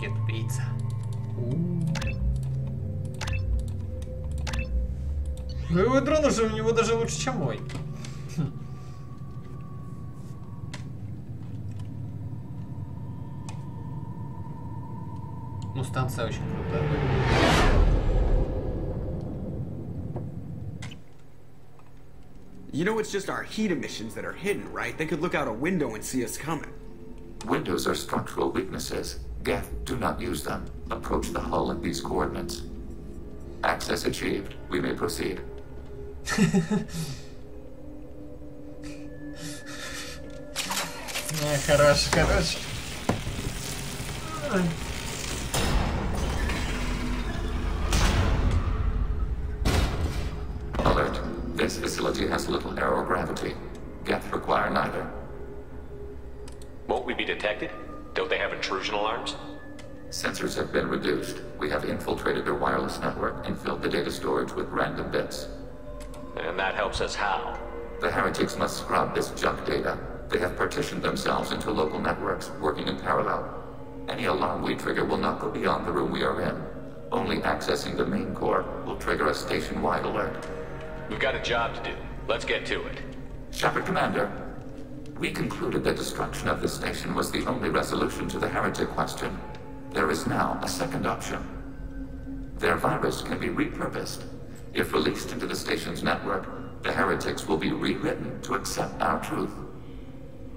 Гет-птица. Боевой дрон уже у него даже лучше, чем мой. Ну, станция очень крутая. You know, it's just our heat emissions that are hidden, right? They could look out a window and see us coming. Windows are structural weaknesses. Geth, do not use them. Approach the hull at these coordinates. Access achieved. We may proceed. Хорош, хорош. Alert. This facility has little aerogravity. Geth require neither. Won't we be detected? Don't they have intrusion alarms? Sensors have been reduced. We have infiltrated their wireless network and filled the data storage with random bits. And that helps us how? The heretics must scrub this junk data. They have partitioned themselves into local networks, working in parallel. Any alarm we trigger will not go beyond the room we are in. Only accessing the main core will trigger a station-wide alert. We've got a job to do. Let's get to it. Shepard Commander, we concluded that destruction of the station was the only resolution to the heretic question. There is now a second option. Their virus can be repurposed. If released into the station's network, the heretics will be rewritten to accept our truth.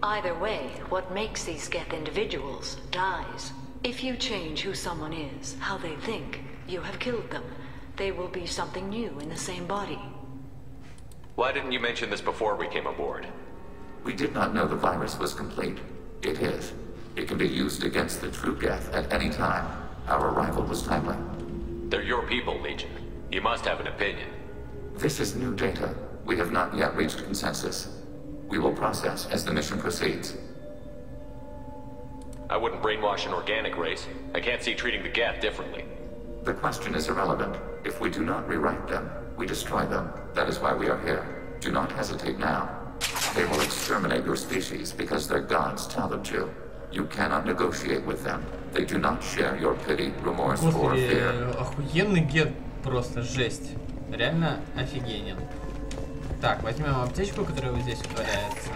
Either way, what makes these Geth individuals dies. If you change who someone is, how they think, you have killed them. They will be something new in the same body. Why didn't you mention this before we came aboard? We did not know the virus was complete. It is. It can be used against the true Geth at any time. Our arrival was timely. They're your people, Legion. You must have an opinion. This is new data. We have not yet reached consensus. We will process as the mission proceeds. I wouldn't brainwash an organic race. I can't see treating the Geth differently. The question is irrelevant. If we do not rewrite them, we destroy them. That is why we are here. Do not hesitate now. They will exterminate your species because their gods tell them to. You cannot negotiate with them. They do not share your pity, remorse, or fear. Охуенный гет, просто жесть. Реально офигенен. Так, возьмем аптечку, которая вот здесь вот валяется.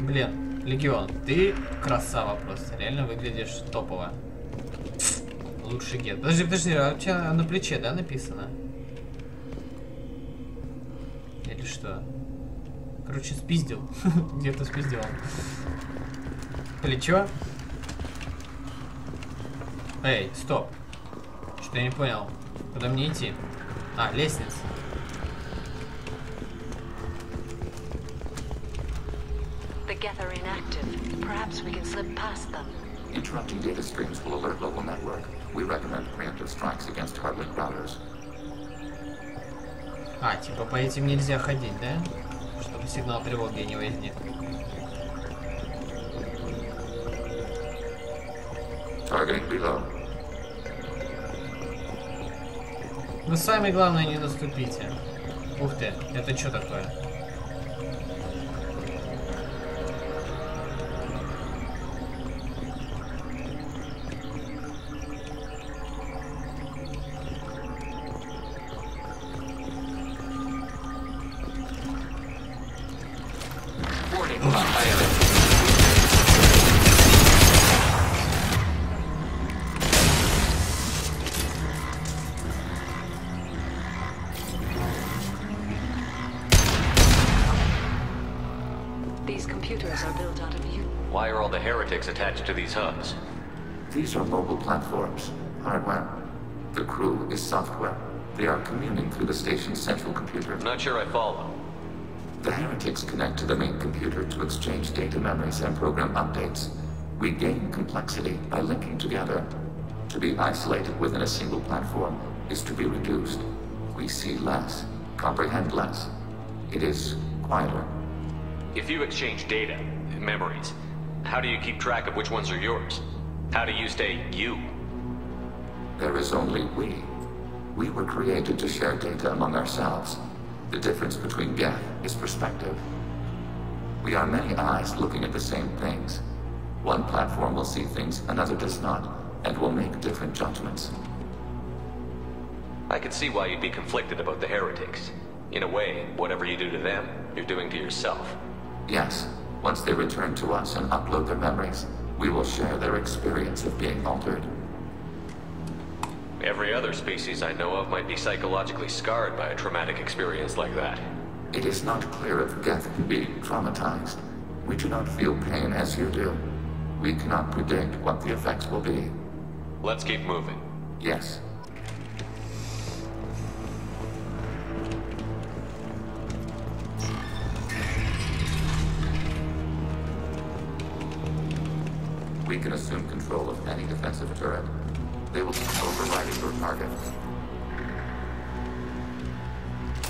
Блин, Легион, ты красава просто. Реально выглядишь топово. Лучший гет. Подожди, а у тебя на плече, да, написано? Или что? Короче, спиздил. Где-то спиздил. Плечо? Эй, стоп. Что-то я не понял. Куда мне идти? А, лестница. The Geth are inactive. Perhaps we can slip past them. Interrupting data streams will alert local network. We recommend preemptive strikes against hardlink routers. А, типа по этим нельзя ходить, да? Чтобы сигнал тревоги не возник. Targeting below. Вы сами, главное, не наступите. Ух ты, это что такое? Why are all the heretics attached to these hubs? These are mobile platforms, hardware. The crew is software. They are communing through the station's central computer. I'm not sure I follow. The heretics connect to the main computer to exchange data memories and program updates. We gain complexity by linking together. To be isolated within a single platform is to be reduced. We see less, comprehend less. It is quieter. If you exchange data, memories, how do you keep track of which ones are yours? How do you stay you? There is only we. We were created to share data among ourselves. The difference between Geth is perspective. We are many eyes looking at the same things. One platform will see things another does not, and will make different judgments. I can see why you'd be conflicted about the heretics. In a way, whatever you do to them, you're doing to yourself. Yes, once they return to us and upload their memories, we will share their experience of being altered. Every other species I know of might be psychologically scarred by a traumatic experience like that. It is not clear if Geth can be traumatized. We do not feel pain as you do. We cannot predict what the effects will be. Let's keep moving. Yes. We can assume control of any defensive turret. They will keep overriding your target.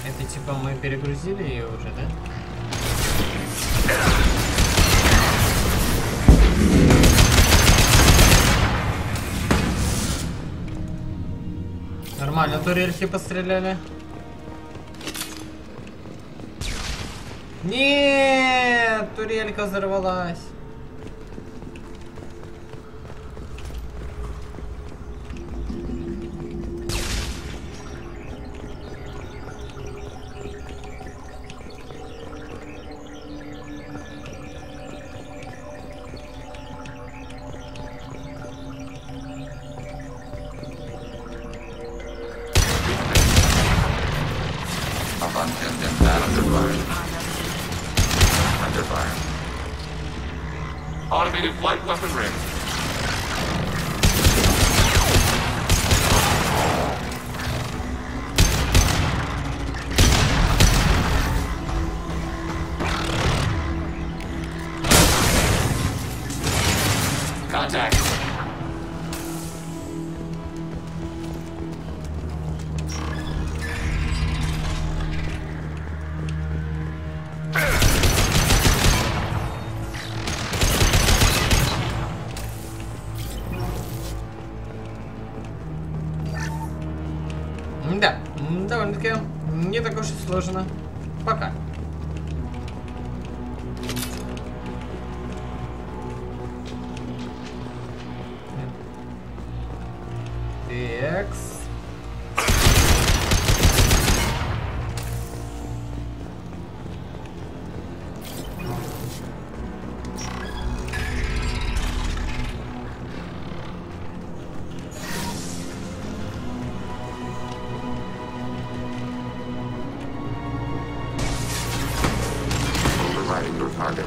Это типа мы перегрузили ее уже, да? Нормально, турельки постреляли. Нет, турелька взорвалась. Automated flight weapon ring. Contact. Да, довольно-таки не так уж и сложно. Пока. Текс.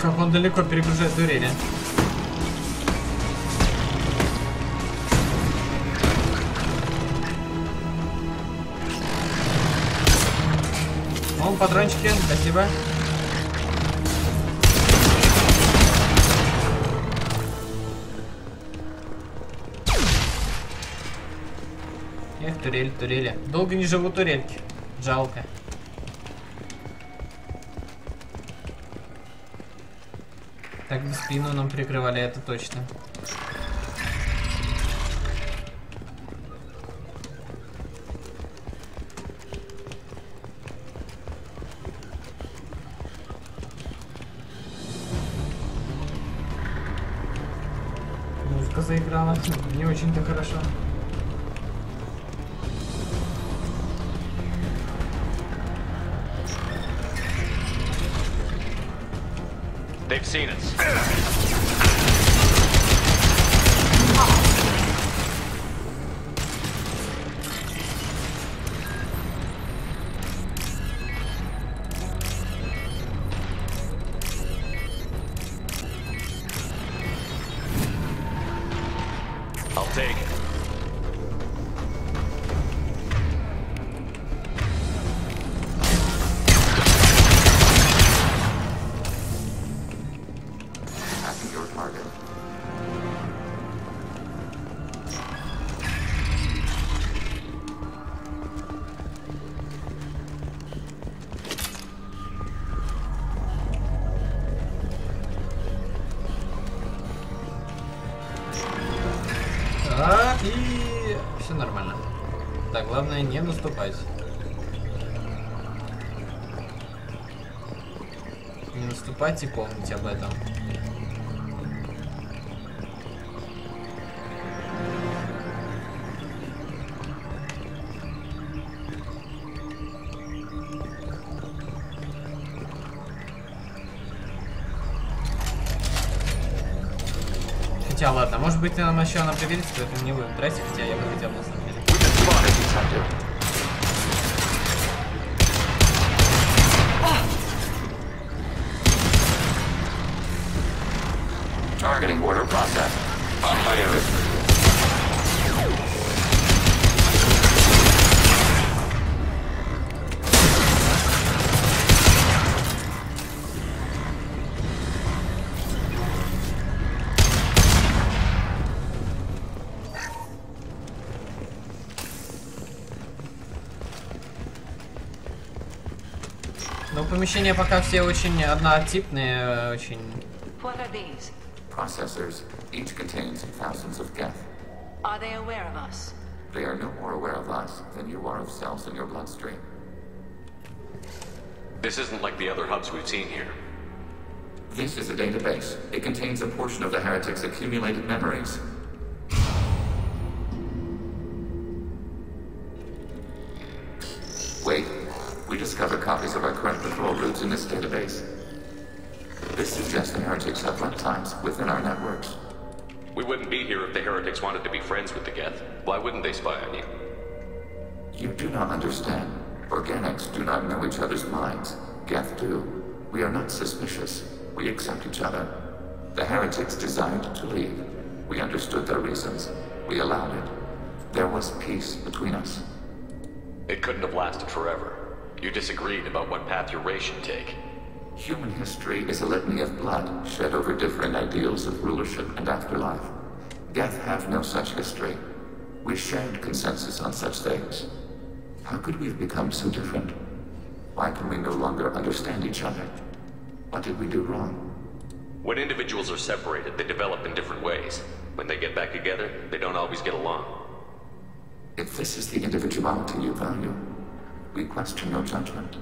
Как он далеко перегружает турели. О, патрончики, спасибо. Эх, турели, турели. Долго не живут турельки. Жалко. Так бы спину нам прикрывали, это точно. Музыка заиграла, не очень-то хорошо. They've seen us. I'll take it. Так, и все нормально. Так, главное не наступать. Не наступать и помнить об этом. Хотя ладно, может быть нам еще она пригодится, поэтому не будем тратить, хотя я бы хотел на самом деле. Targeting order process. Но помещения пока все очень однотипные, очень... What are these? Processors. Each contains thousands of geth. Are they aware of us? They are no more aware of us than you are of cells in your bloodstream. This isn't like the other hubs we've seen here. This is a database. It contains a portion of the heretic's accumulated memories. Wait. We discovered copies of our current patrol routes in this database. This suggests the heretics have runtimes within our networks. We wouldn't be here if the heretics wanted to be friends with the geth. Why wouldn't they spy on you? You do not understand. Organics do not know each other's minds. Geth do. We are not suspicious. We accept each other. The heretics desired to leave. We understood their reasons. We allowed it. There was peace between us. It couldn't have lasted forever. You disagreed about what path your race should take. Human history is a litany of blood shed over different ideals of rulership and afterlife. Geth have no such history. We shared consensus on such things. How could we have become so different? Why can we no longer understand each other? What did we do wrong? When individuals are separated, they develop in different ways. When they get back together, they don't always get along. If this is the individuality you value, we question your judgment.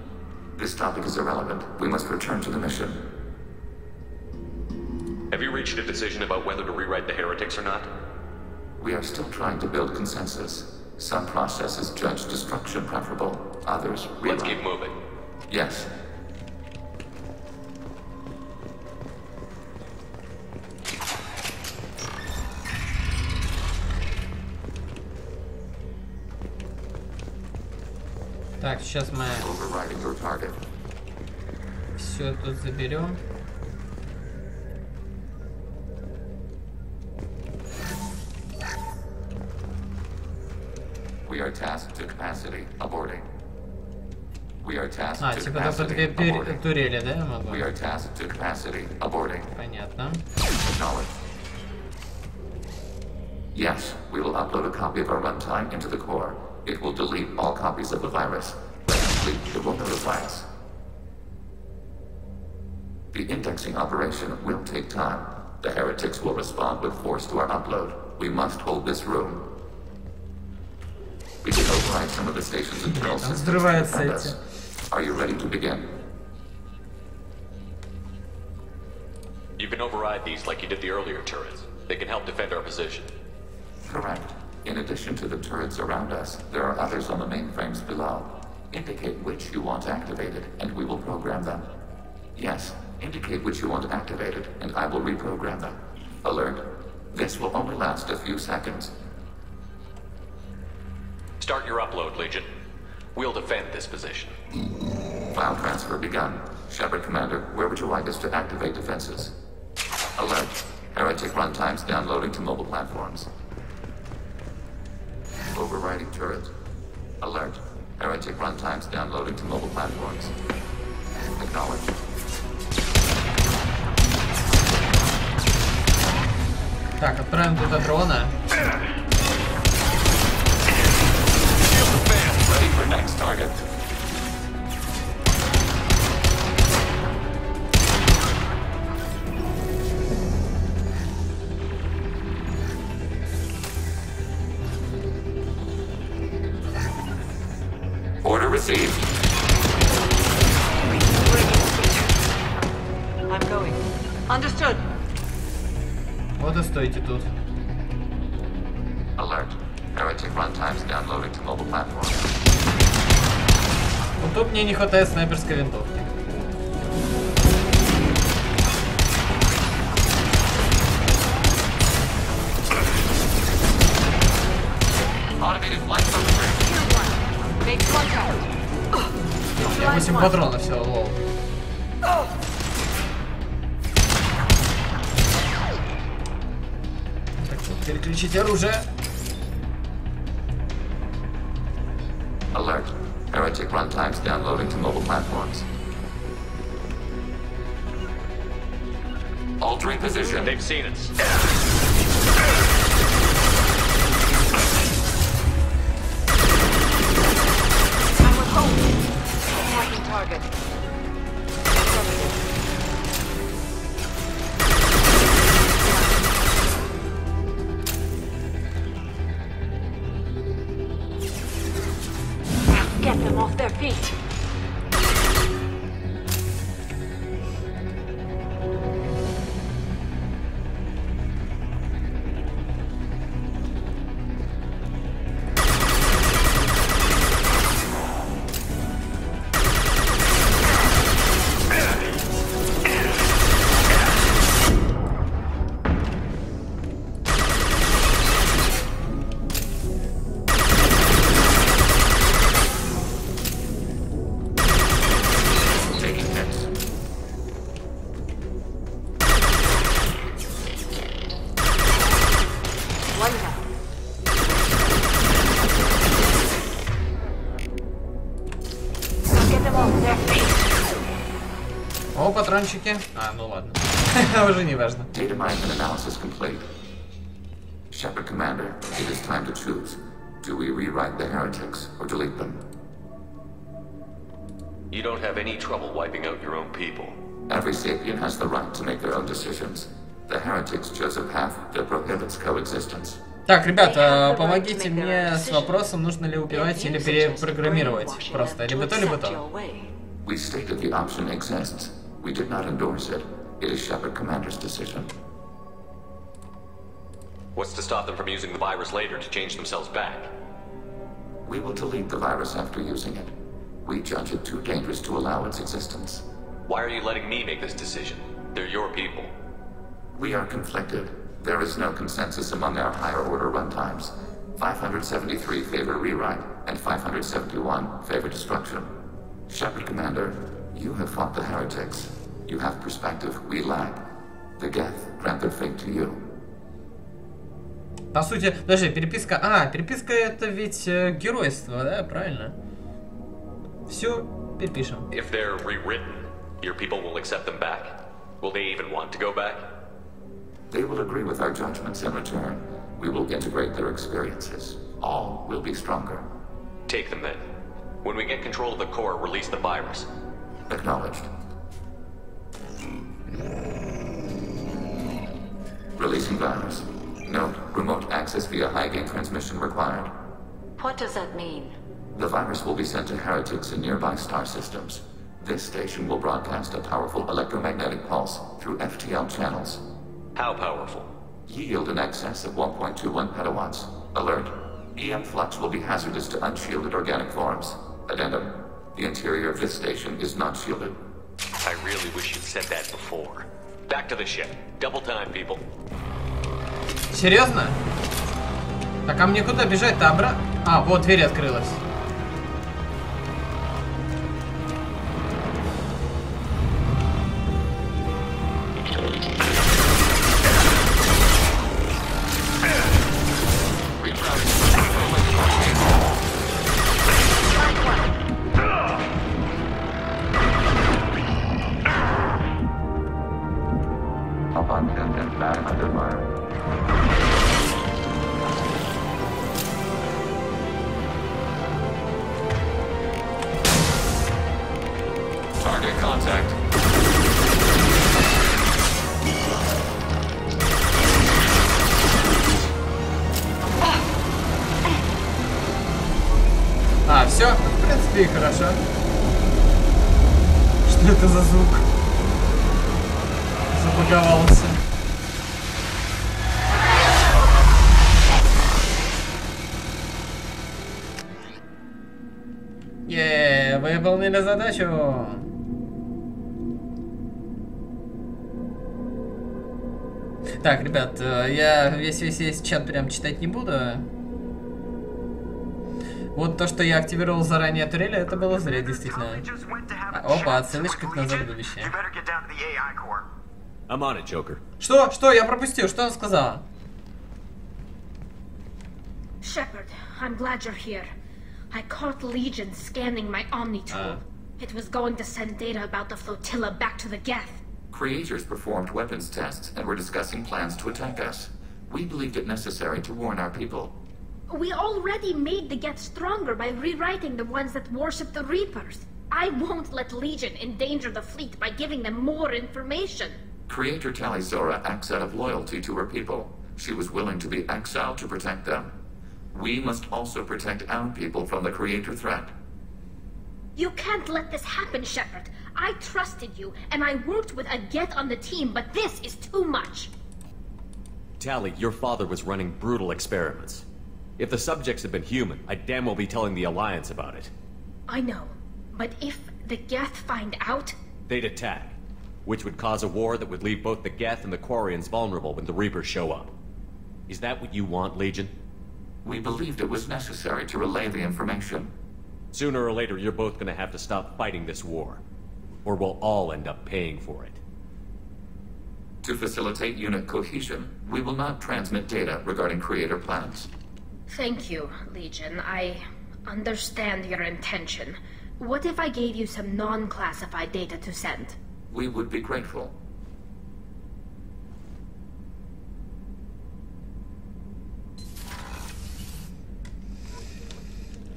This topic is irrelevant. We must return to the mission. Have you reached a decision about whether to rewrite the heretics or not? We are still trying to build consensus. Some processes judge destruction preferable, others rewrite. Let's keep moving. Yes. Так, сейчас мы Overriding your target. все тут заберем. We are tasked to capacity aborting. We are tasked to Типа только capacity две aborting. турели, да, я могу? We are tasked to capacity aborting. Понятно. Acknowledge. Yes, we will upload a copy of our runtime into the core. It will delete all copies of the virus. It will notify us. The indexing operation will take time. The heretics will respond with force to our upload. We must hold this room. We can override some of the station's internal systems to defend us. Are you ready to begin? You can override these like you did the earlier turrets. They can help defend our position. Correct. In addition to the turrets around us, there are others on the mainframes below. Indicate which you want activated, and we will program them. Yes, indicate which you want activated, and I will reprogram them. Alert. This will only last a few seconds. Start your upload, Legion. We'll defend this position. File transfer begun. Shepard Commander, where would you like us to activate defenses? Alert. Heretic runtimes downloading to mobile platforms. Overriding turret. Alert. Heretic runtimes downloading to mobile platforms. Acknowledge. Так, отправим туда дрона. Ready for next target. Order received. I'm going. Understood. Вот и стойте тут. Alert. Heretic runtimes downloading to mobile platforms. Вот тут мне не хватает снайперской винтовки. 8 патронов всего, лол. Так, переключить оружие. Alert. Heretic runtimes downloading to mobile platforms. Altering position. They've seen us. Marking target. Get them off their feet. О, патрончики. А, ну ладно. Уже не важно. Data mining analysis complete. Shepard Commander, it is time to choose. Do we rewrite the heretics or delete them? You don't have any trouble wiping out your own people. Every sapient has the right to make their own decisions. The heretics chose a path that prohibits coexistence. Так, ребята, помогите мне с вопросом, нужно ли убивать или перепрограммировать. Просто либо то, либо то. We stated the option exists. We did not endorse it. It is Shepard Commander's decision. What's to stop them from using the virus later to change themselves back? We will delete the virus after using it. We judge it too dangerous to allow its existence. Why are you letting me make this decision? They're your people. We are conflicted. There is no consensus among our higher order runtimes. 573 favor rewrite, and 571 favor destruction. Shepard Commander, you have fought the heretics. You have perspective we lack. The Geth grant their fate to you. По сути, подожди, переписка... А, переписка это ведь геройство, да? Правильно? Все перепишем. If they're rewritten, your people will accept them back. Will they even want to go back? They will agree with our judgments in return. We will integrate their experiences. All will be stronger. Take them then. When we get control of the core, release the virus. Acknowledged. Releasing virus. Note, remote access via high-gain transmission required. What does that mean? The virus will be sent to heretics in nearby star systems. This station will broadcast a powerful electromagnetic pulse through FTL channels. How powerful? Yield in excess of 1.21 petawatts. Alert. EM flux will be hazardous to unshielded organic forms. Addendum. The interior of this station is not shielded. I really wish you'd said that before. Back to the ship. Double time, people. Серьезно? Так, а мне куда бежать-то обратно? А, вот дверь открылась. А, все, в принципе, и хорошо. Что это за звук? Забаговался. Выполнили задачу. Так, ребят, я весь чат прям читать не буду. Вот то, что я активировал заранее турель, это было зря, действительно. Опа, отсылочка к назад в будущее. I'm on it, Joker. Что? Что? Я пропустил. Что он сказал? Shepard, I'm glad you're here. I caught Legion scanning my Omni tool. It was going to send data about the flotilla back to the Geth. Creators performed weapons tests and were discussing plans to attack us. We believed it necessary to warn our people. We already made the Geth stronger by rewriting the ones that worship the Reapers. I won't let Legion endanger the fleet by giving them more information. Creator Talizora acts out of loyalty to her people. She was willing to be exiled to protect them. We must also protect our people from the Creator threat. You can't let this happen, Shepard. I trusted you, and I worked with a Geth on the team, but this is too much. Tally, your father was running brutal experiments. If the subjects had been human, I'd damn well be telling the Alliance about it. I know, but if the Geth find out... They'd attack, which would cause a war that would leave both the Geth and the Quarians vulnerable when the Reapers show up. Is that what you want, Legion? We believed it was necessary to relay the information. Sooner or later, you're both gonna have to stop fighting this war. Or we'll all end up paying for it. To facilitate unit cohesion, we will not transmit data regarding Creator plans. Thank you, Legion. I understand your intention. What if I gave you some non-classified data to send? We would be grateful.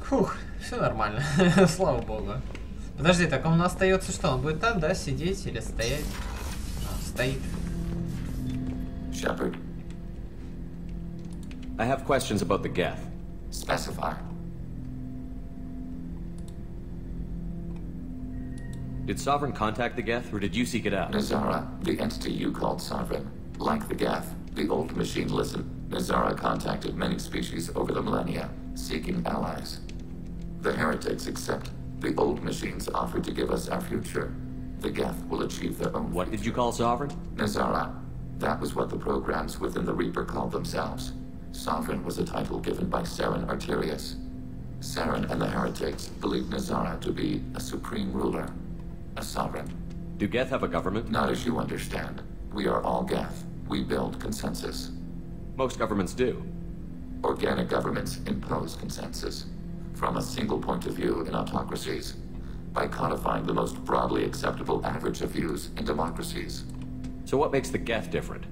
Фух, все нормально. Слава богу. Подожди, так он остается что? Он будет там, да, сидеть или стоять? Стоит. Shepard. I have questions about the Geth. Specify. Did Sovereign contact the Geth, or did you seek it out? Nazara, the entity you called Sovereign. Like the Geth, the old machine listened. Nazara contacted many species over the millennia, seeking allies. The heretics accept. The old machines offered to give us our future. The Geth will achieve their own What future. did you call Sovereign? Nazara. That was what the programs within the Reaper called themselves. Sovereign was a title given by Saren Arterius. Saren and the heretics believed Nazara to be a supreme ruler. A sovereign. Do Geth have a government? Not as you understand. We are all Geth. We build consensus. Most governments do. Organic governments impose consensus. From a single point of view in autocracies. By codifying the most broadly acceptable average of views in democracies. So what makes the Geth different?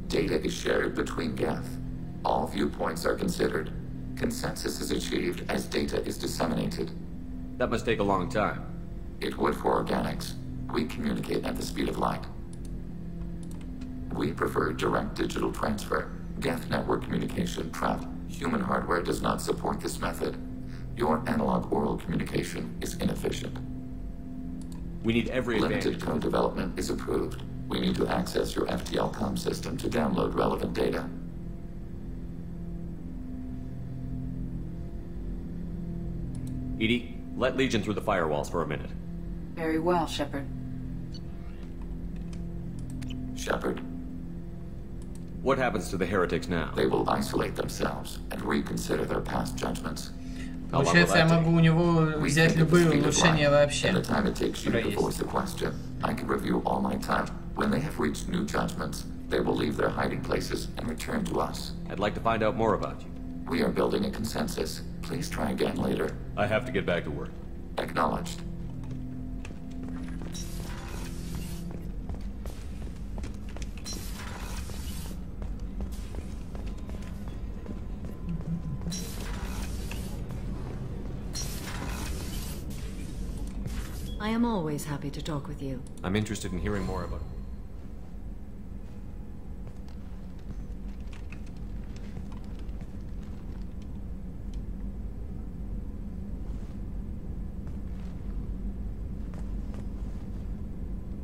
Data is shared between Geth. All viewpoints are considered. Consensus is achieved as data is disseminated. That must take a long time. It would for organics. We communicate at the speed of light. We prefer direct digital transfer. Geth network communication trapped. Human hardware does not support this method. Your analog oral communication is inefficient. We need every Limited advantage. code development is approved. We need to access your FTL comm system to download relevant data. Edie, let Legion through the firewalls for a minute. Very well, Shepard. Shepard, What happens to the heretics now? they will isolate themselves and reconsider their past judgments. Получается, я могу у него We взять think at the любые speed of улучшения light, вообще. and the time it takes you Которые to есть. voice a question. I can review all my time. When they have reached new judgments, they will leave their hiding places and return to us. I'd like to find out more about you. We are building a consensus. Please try again later. I have to get back to work. Acknowledged. I am always happy to talk with you. I'm interested in hearing more about it.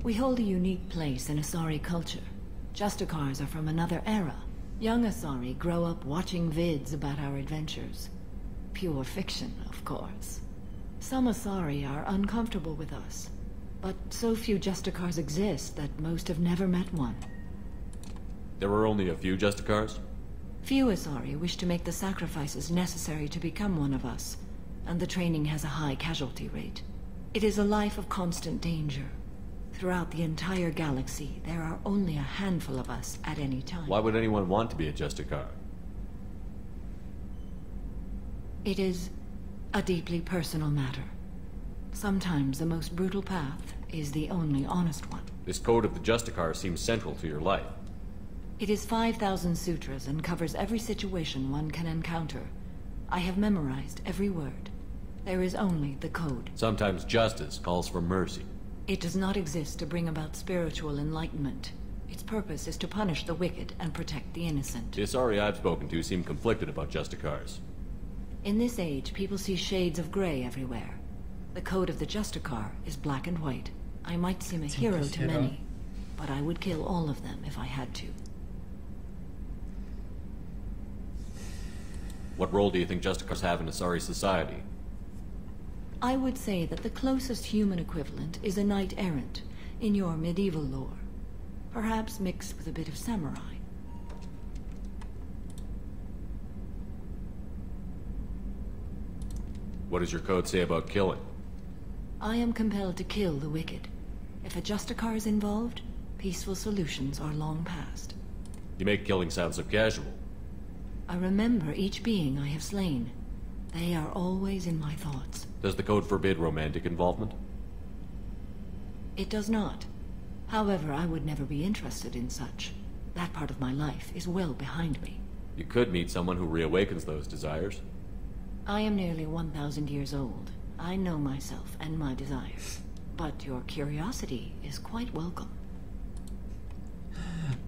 We hold a unique place in Asari culture. Justicars are from another era. Young Asari grow up watching vids about our adventures. Pure fiction, of course. Some Asari are uncomfortable with us, but so few Justicars exist that most have never met one. There were only a few Justicars? Few Asari wish to make the sacrifices necessary to become one of us, and the training has a high casualty rate. It is a life of constant danger. Throughout the entire galaxy, there are only a handful of us at any time. Why would anyone want to be a Justicar? It is a deeply personal matter. Sometimes the most brutal path is the only honest one. This code of the Justicar seems central to your life. It is 5,000 sutras and covers every situation one can encounter. I have memorized every word. There is only the code. Sometimes justice calls for mercy. It does not exist to bring about spiritual enlightenment. Its purpose is to punish the wicked and protect the innocent. The Asari I've spoken to seem conflicted about Justicars. In this age, people see shades of gray everywhere. The code of the Justicar is black and white. I might seem a hero to many, but I would kill all of them if I had to. What role do you think Justicars have in Asari society? I would say that the closest human equivalent is a knight-errant in your medieval lore. Perhaps mixed with a bit of samurai. What does your code say about killing? I am compelled to kill the wicked. If a Justicar is involved, peaceful solutions are long past. You make killing sound so casual. I remember each being I have slain. They are always in my thoughts. Does the code forbid romantic involvement? It does not. However, I would never be interested in such. That part of my life is well behind me. You could meet someone who reawakens those desires. I am nearly 1,000 years old. I know myself and my desires. But your curiosity is quite welcome.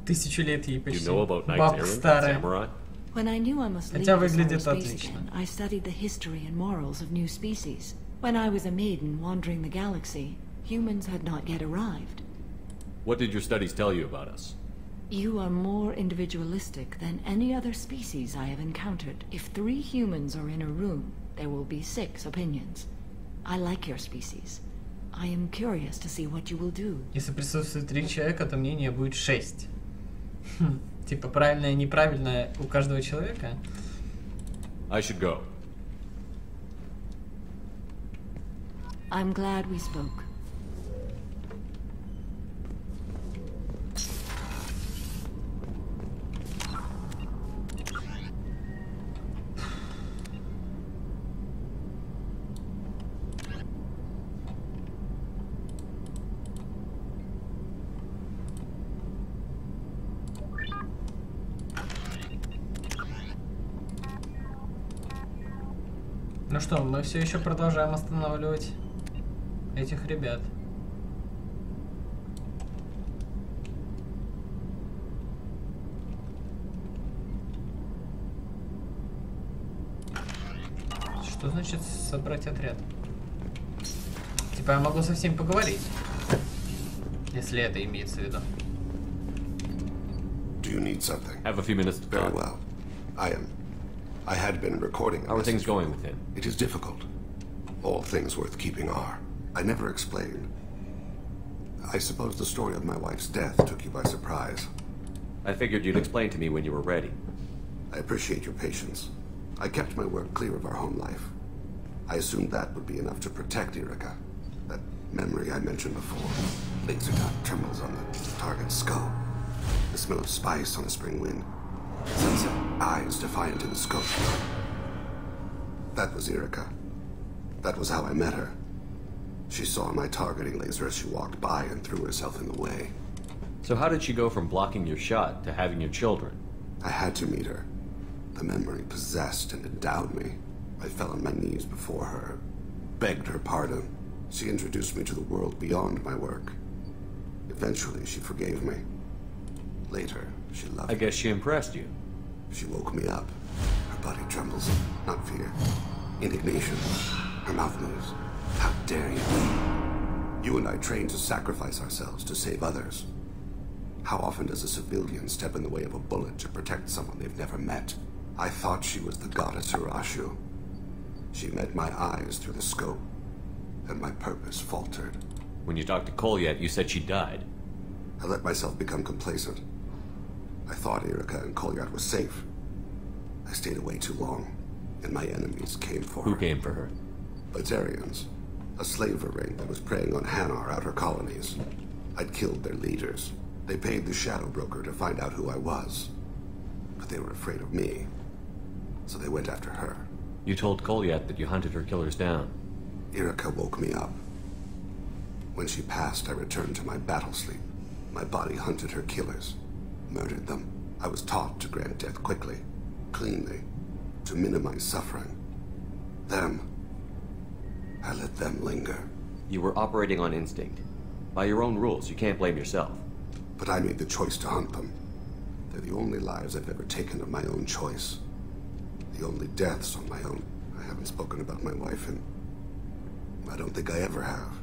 Тысячелетие Do you know about почти. knights Бабка errant and старая. samurai? When I knew I must leave Хотя the выглядит Solar Space отлично. again, I studied the history and morals of new species. When I was a maiden wandering the galaxy, humans had not yet arrived. What did your studies tell you about us? You are more individualistic than any other species I have encountered. If 3 humans are in a room, there will be 6 opinions. I like your species. I am curious to see what you will do. Если присутствует 3 человека, то мнение будет 6. Типа правильное и неправильное у каждого человека. I should go. I'm glad we spoke. Ну что, мы все еще продолжаем останавливать этих ребят. Что значит собрать отряд? Типа я могу со всеми поговорить, если это имеется в виду. Do you need something? Have a few minutes to Very talk. well. I had been recording. How are things going with him? It is difficult. All things worth keeping are. I never explained. I suppose the story of my wife's death took you by surprise. I figured you'd explain to me when you were ready. I appreciate your patience. I kept my work clear of our home life. I assumed that would be enough to protect Erica. That memory I mentioned before. Laser dot trembles on the target's skull. The smell of spice on a spring wind. Sunset eyes defiant in the scope. That was Erica. That was how I met her. She saw my targeting laser as she walked by and threw herself in the way. So how did she go from blocking your shot to having your children? I had to meet her. The memory possessed and endowed me. I fell on my knees before her, begged her pardon. She introduced me to the world beyond my work. Eventually, she forgave me. Later, she loved me. I guess she impressed you. She woke me up. Her body trembles, not fear. Indignation. Her mouth moves. How dare you? You and I trained to sacrifice ourselves to save others. How often does a civilian step in the way of a bullet to protect someone they've never met? I thought she was the goddess Hirashu. She met my eyes through the scope, and my purpose faltered. When you talked to Kolyat, you said she died. I let myself become complacent. I thought Erica and Kolyat were safe. I stayed away too long, and my enemies came for her. Who came for her? Bazarians, a slaver ring that was preying on Hanar outer colonies. I'd killed their leaders. They paid the shadow broker to find out who I was. But they were afraid of me, so they went after her. You told Kolyat that you hunted her killers down. Irika woke me up. When she passed, I returned to my battle sleep. My body hunted her killers, murdered them. I was taught to grant death quickly, cleanly, to minimize suffering. Them, I let them linger. You were operating on instinct. By your own rules, you can't blame yourself. But I made the choice to hunt them. They're the only lives I've ever taken of my own choice. The only deaths on my own. I haven't spoken about my wife, and I don't think I ever have.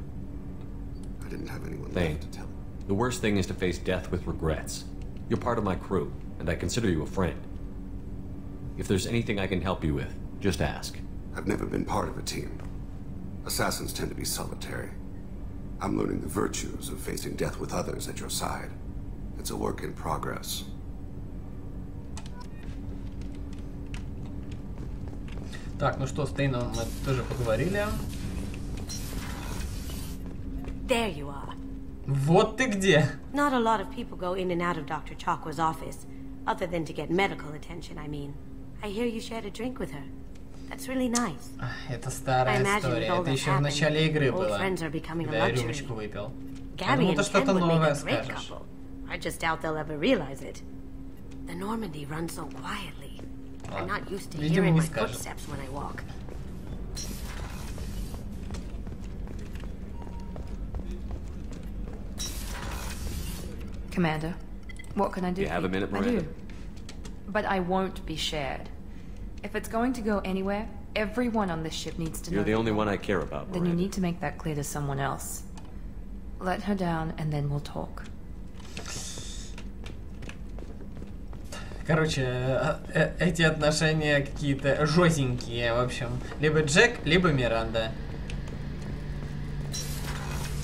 I didn't have anyone left to tell. The worst thing is to face death with regrets. You're part of my crew, and I consider you a friend. If there's anything I can help you with, just ask. I've never been part of a team. Assassins tend to be solitary. I'm learning the virtues of facing death with others at your side. It's a work in progress. Так, ну что, с Тейном мы тоже поговорили. There you are. Вот ты где. Not a lot of people go in and out of Dr. Chakwa's office, other than to get medical attention, I mean. I hear you shared a drink with her. That's really nice. Это старая история. Это еще в начале игры было, когда я рюмочку выпил. Я думал, ты что-то новое скажешь. I just doubt they'll ever realize it. The Normandy runs so quietly. I'm not used to hearing my footsteps when I walk. Commander, what can I do? You have a minute, Miranda? I do. But I won't be shared. If it's going to go anywhere, everyone on this ship needs to know. You're the only one I care about, Miranda. Then you need to make that clear to someone else. Let her down, and then we'll talk. Короче, эти отношения какие-то жёстенькие, в общем. Либо Джек, либо Миранда.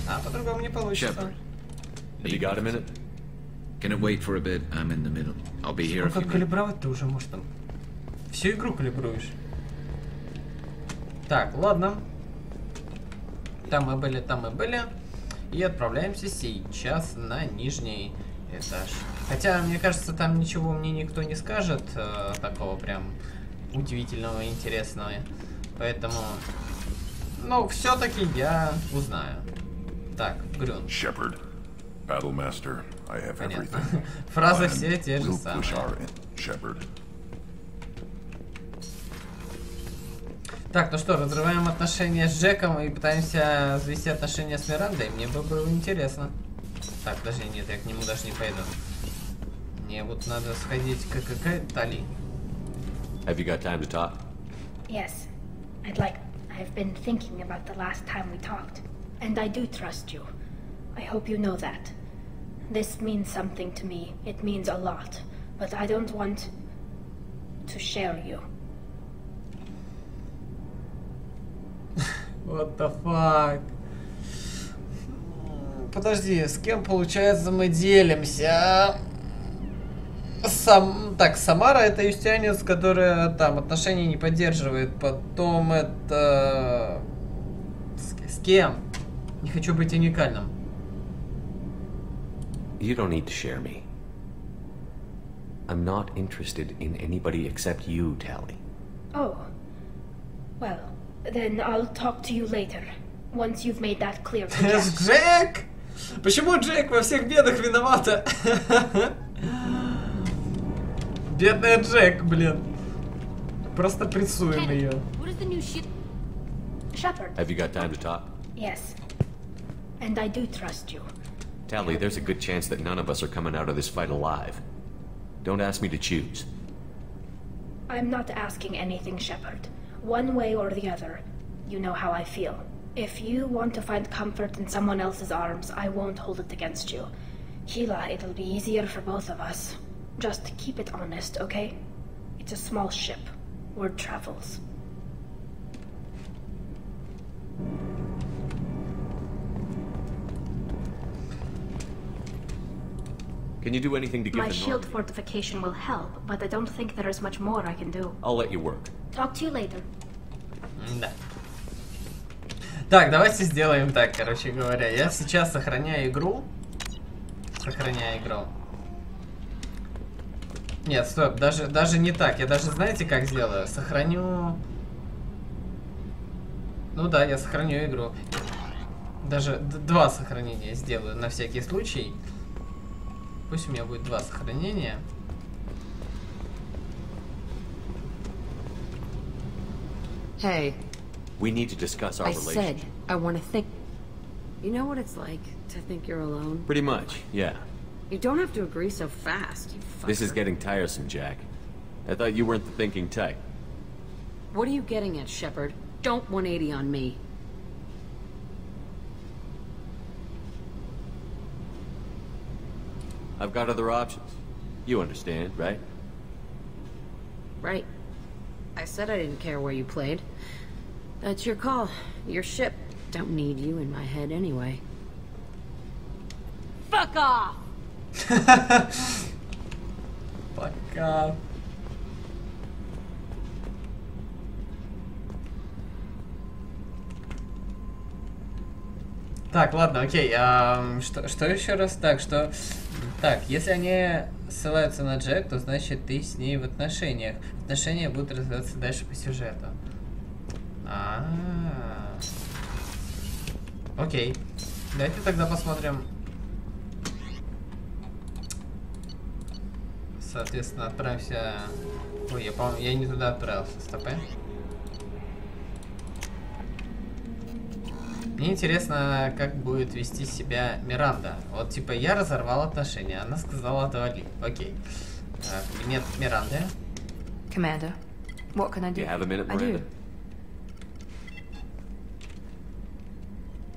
А по-другому не получится. Have you got a minute? Can it wait for a bit? I'm in the middle. I'll be here. Как калибровать ты уже, может, там всю игру калибруешь. Так, ладно. Там мы были. И отправляемся сейчас на нижний этаж. Хотя, мне кажется, там ничего мне никто не скажет такого прям удивительного, интересного. Поэтому, ну, все-таки я узнаю. Так, Грюн. Shepard, Battlemaster, I have everything. Фразы все те же самые. Shepard. Так, ну что, разрываем отношения с Джеком и пытаемся завести отношения с Мирандой. Мне бы было интересно. Так, подожди, нет, я к нему даже не пойду. Мне вот надо сходить к Тали. Have you got time to talk? Yes, I'd like. I've been thinking about the last time we talked, and I do trust you. I hope you know that. This means something to me. It means a lot, but I don't want to share you. What the fuck? Подожди, с кем, получается, мы делимся? Так, Самара — это юстианец, которая там отношений не поддерживает. Потом это... С кем? Не хочу быть уникальным. You don't need to share me. I'm not interested in anybody except you, Tally. Oh. Well, then I'll talk to you later. Once you've made that clear. Джек! Почему Джек во всех бедах виновата? Бедная Джек, блин. Просто прессуем ее. Shepard. Have you got time to talk? Yes. And I do trust you. Tally, there's a good chance that none of us are coming out of this fight alive. Don't ask me to choose. I'm not asking anything, Shepard. One way or the other, you know how I feel. If you want to find comfort in someone else's arms, I won't hold it against you. Sheila, it'll be easier for both of us. Just keep it honest, okay? It's a small ship. Word travels. Can you do anything to give My the shield Normandy? fortification will help, but I don't think there is much more I can do. I'll let you work. Talk to you later. Да. Так, давайте сделаем так, короче говоря. Я сейчас сохраняю игру. Нет, стоп, даже не так. Я даже, знаете, как сделаю? Сохраню... Ну да, я сохраню игру. Даже 2 сохранения сделаю на всякий случай. Пусть у меня будет 2 сохранения. Hey. We need to discuss our relationship. I said I want to think. You know what it's like to think you're alone? Pretty much, yeah. You don't have to agree so fast, you fucker. This is getting tiresome, Jack. I thought you weren't the thinking type. What are you getting at, Shepard? Don't 180 on me. I've got other options. You understand, right? Right. I said I didn't care where you played. That's your call. Your ship. Don't need you in my head anyway. Fuck off! Fuck off. Так, ладно, окей. Что еще раз? Так, что... Так, если они ссылаются на Джек, то значит ты с ней в отношениях. Отношения будут развиваться дальше по сюжету. Окей. Давайте тогда посмотрим. Соответственно, отправимся... Ой, я, по-моему, я не туда отправился. Стоп. Мне интересно, как будет вести себя Миранда. Вот, типа, я разорвал отношения, она сказала отвали. Окей. Нет, Миранды. Commander, what can I do? Do you have a minute, Miranda?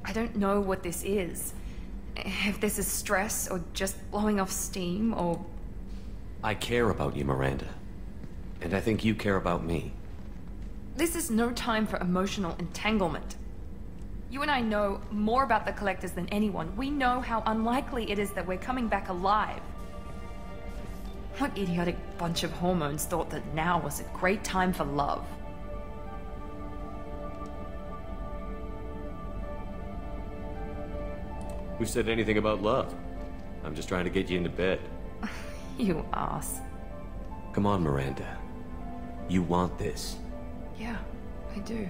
I don't know what this is. If this is stress or just blowing off steam or... I care about you, Miranda. And I think you care about me. This is no time for emotional entanglement. You and I know more about the Collectors than anyone. We know how unlikely it is that we're coming back alive. What idiotic bunch of hormones thought that now was a great time for love? Who said anything about love? I'm just trying to get you into bed. You ass. Come on, Miranda. You want this. Yeah, I do.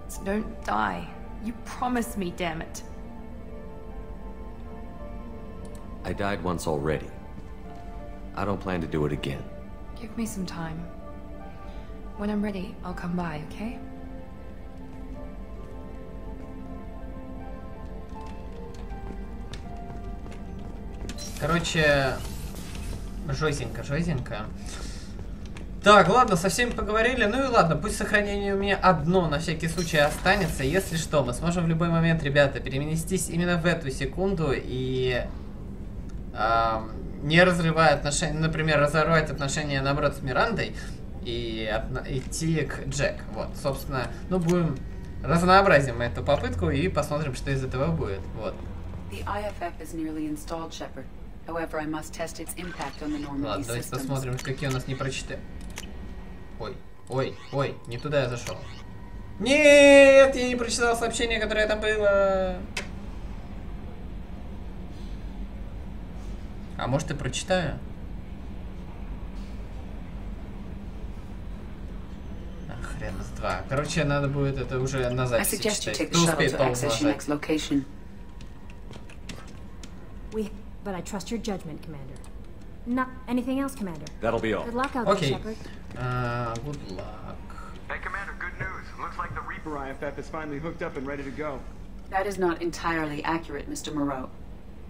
So don't die. You promised me, damn it. I died once already. I don't plan to do it again. Give me some time. When I'm ready, I'll come by, okay? Короче, жестенько. Так, ладно, со всеми поговорили. Ну и ладно, пусть сохранение у меня одно на всякий случай останется. Если что, мы сможем в любой момент, ребята, перенестись именно в эту секунду и не разрывая отношения, например, разорвать отношения, наоборот, с Мирандой и идти к Джек. Вот, собственно, ну будем разнообразим эту попытку и посмотрим, что из этого будет. Вот. However, I must test its impact on the Normandy Ладно, давайте посмотрим, какие у нас не прочитали. Ой, не туда я зашел. Нет, я не прочитал сообщение, которое там было. А может и прочитаю? Хрен с два. Короче, надо будет это уже на записи читать. Кто успеет полномасштабно. But I trust your judgment, Commander. Not anything else, Commander. That'll be all. Good luck out there, Shepard. Good luck. Hey, Commander, good news. Looks like the Reaper IFF is finally hooked up and ready to go. That is not entirely accurate, Mr. Moreau.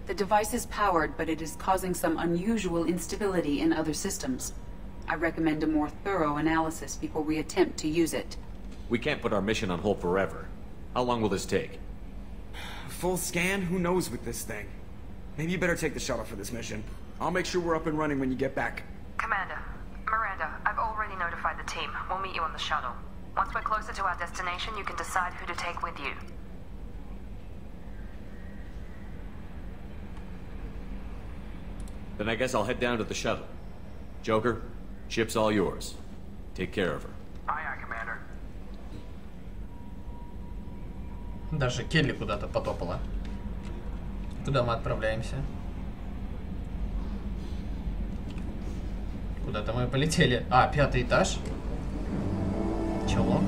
The device is powered, but it is causing some unusual instability in other systems. I recommend a more thorough analysis before we attempt to use it. We can't put our mission on hold forever. How long will this take? Full scan? Who knows with this thing? Maybe you better take the shuttle for this mission. I'll make sure we're up and running when you get back. Commander, Miranda, I've already notified the team. We'll meet you on the shuttle. Once we're closer to our destination, you can decide who to take with you. Then I guess I'll head down to the shuttle. Joker, ship's all yours. Take care of her. Aye, Commander. Даже Келли куда-то потопала. Куда мы отправляемся? Куда-то мы полетели. А, 5-й этаж. Челок.